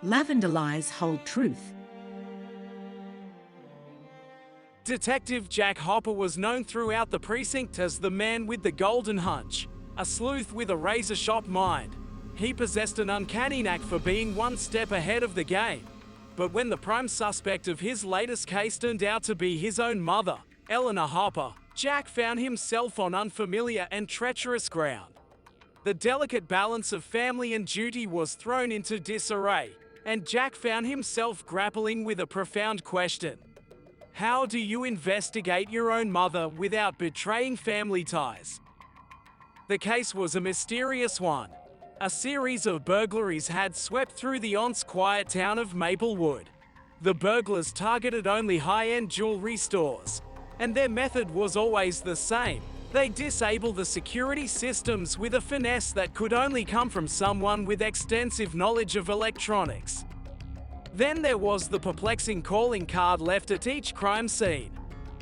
Lavender lies hold truth. Detective Jack Harper was known throughout the precinct as the man with the golden hunch, a sleuth with a razor-sharp mind. He possessed an uncanny knack for being one step ahead of the game. But when the prime suspect of his latest case turned out to be his own mother, Eleanor Harper, Jack found himself on unfamiliar and treacherous ground. The delicate balance of family and duty was thrown into disarray, and Jack found himself grappling with a profound question. How do you investigate your own mother without betraying family ties? The case was a mysterious one. A series of burglaries had swept through the once quiet town of Maplewood. The burglars targeted only high-end jewelry stores, and their method was always the same. They disabled the security systems with a finesse that could only come from someone with extensive knowledge of electronics. Then there was the perplexing calling card left at each crime scene.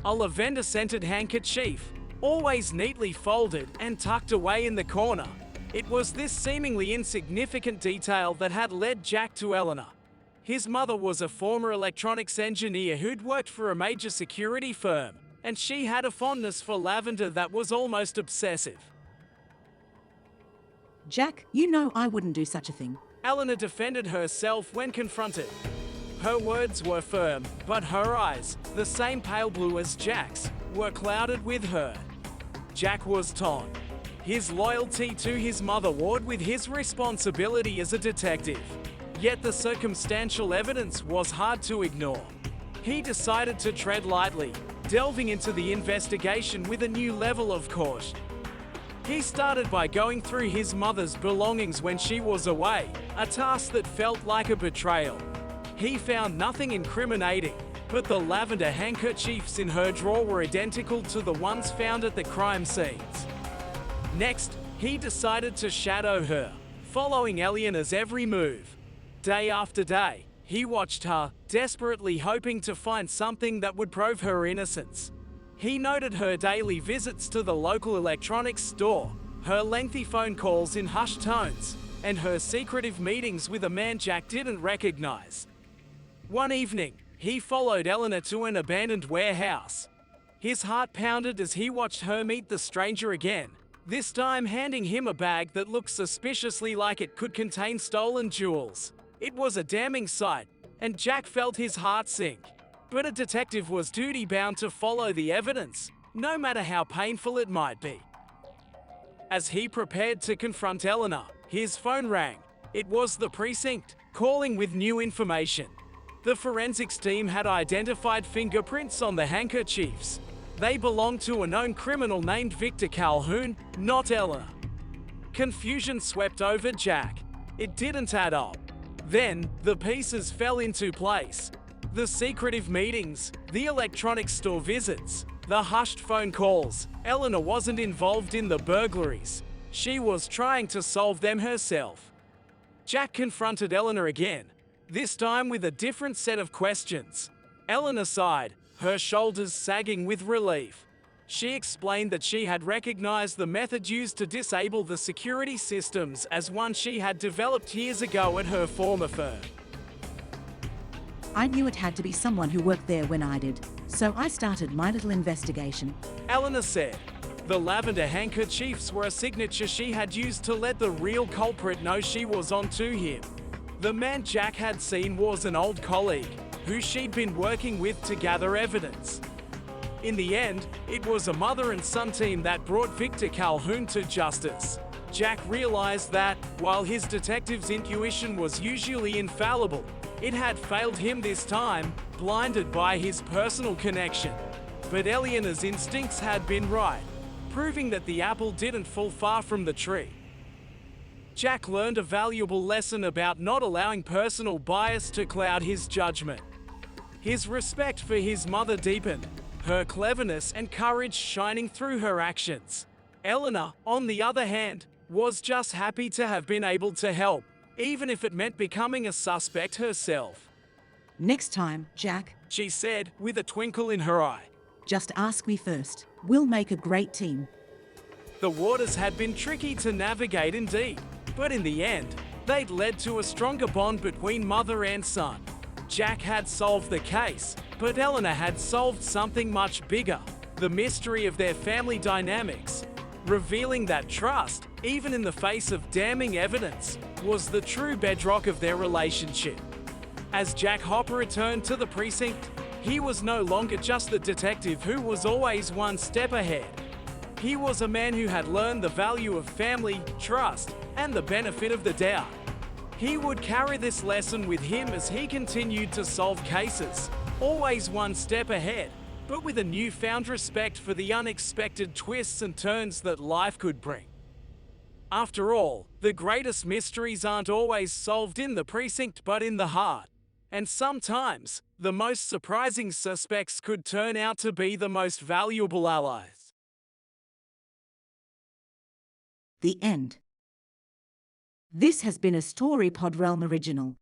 A lavender-scented handkerchief, always neatly folded and tucked away in the corner. It was this seemingly insignificant detail that had led Jack to Eleanor. His mother was a former electronics engineer who'd worked for a major security firm, and she had a fondness for lavender that was almost obsessive. Jack, you know I wouldn't do such a thing. Eleanor defended herself when confronted. Her words were firm, but her eyes, the same pale blue as Jack's, were clouded with hurt. Jack was torn. His loyalty to his mother warred with his responsibility as a detective. Yet the circumstantial evidence was hard to ignore. He decided to tread lightly, delving into the investigation with a new level of caution. He started by going through his mother's belongings when she was away, a task that felt like a betrayal. He found nothing incriminating, but the lavender handkerchiefs in her drawer were identical to the ones found at the crime scenes. Next, he decided to shadow her, following Eleanor's every move. Day after day, he watched her, desperately hoping to find something that would prove her innocence. He noted her daily visits to the local electronics store, her lengthy phone calls in hushed tones, and her secretive meetings with a man Jack didn't recognize. One evening, he followed Eleanor to an abandoned warehouse. His heart pounded as he watched her meet the stranger again, this time handing him a bag that looked suspiciously like it could contain stolen jewels. It was a damning sight, and Jack felt his heart sink. But a detective was duty-bound to follow the evidence, no matter how painful it might be. As he prepared to confront Eleanor, his phone rang. It was the precinct, calling with new information. The forensics team had identified fingerprints on the handkerchiefs. They belonged to a known criminal named Victor Calhoun, not Eleanor. Confusion swept over Jack. It didn't add up. Then, the pieces fell into place. The secretive meetings, the electronics store visits, the hushed phone calls. Eleanor wasn't involved in the burglaries. She was trying to solve them herself. Jack confronted Eleanor again, this time with a different set of questions. Eleanor sighed, her shoulders sagging with relief. She explained that she had recognized the method used to disable the security systems as one she had developed years ago at her former firm. I knew it had to be someone who worked there when I did, so I started my little investigation. Eleanor said. The lavender handkerchiefs were a signature she had used to let the real culprit know she was on to him. The man Jack had seen was an old colleague, who she'd been working with to gather evidence. In the end, it was a mother and son team that brought Victor Calhoun to justice. Jack realized that, while his detective's intuition was usually infallible, it had failed him this time, blinded by his personal connection. But Eleanor's instincts had been right, proving that the apple didn't fall far from the tree. Jack learned a valuable lesson about not allowing personal bias to cloud his judgment. His respect for his mother deepened, her cleverness and courage shining through her actions. Eleanor, on the other hand, was just happy to have been able to help, even if it meant becoming a suspect herself. Next time, Jack, She said, with a twinkle in her eye. just ask me first. We'll make a great team. The waters had been tricky to navigate indeed, but in the end, they'd led to a stronger bond between mother and son. Jack had solved the case, but Eleanor had solved something much bigger: the mystery of their family dynamics. Revealing that trust, even in the face of damning evidence, was the true bedrock of their relationship. As Jack Harper returned to the precinct, he was no longer just the detective who was always one step ahead. He was a man who had learned the value of family, trust, and the benefit of the doubt. He would carry this lesson with him as he continued to solve cases, always one step ahead, but with a newfound respect for the unexpected twists and turns that life could bring. After all, the greatest mysteries aren't always solved in the precinct but in the heart. And sometimes, the most surprising suspects could turn out to be the most valuable allies. The end. This has been a StoryPod Realm original.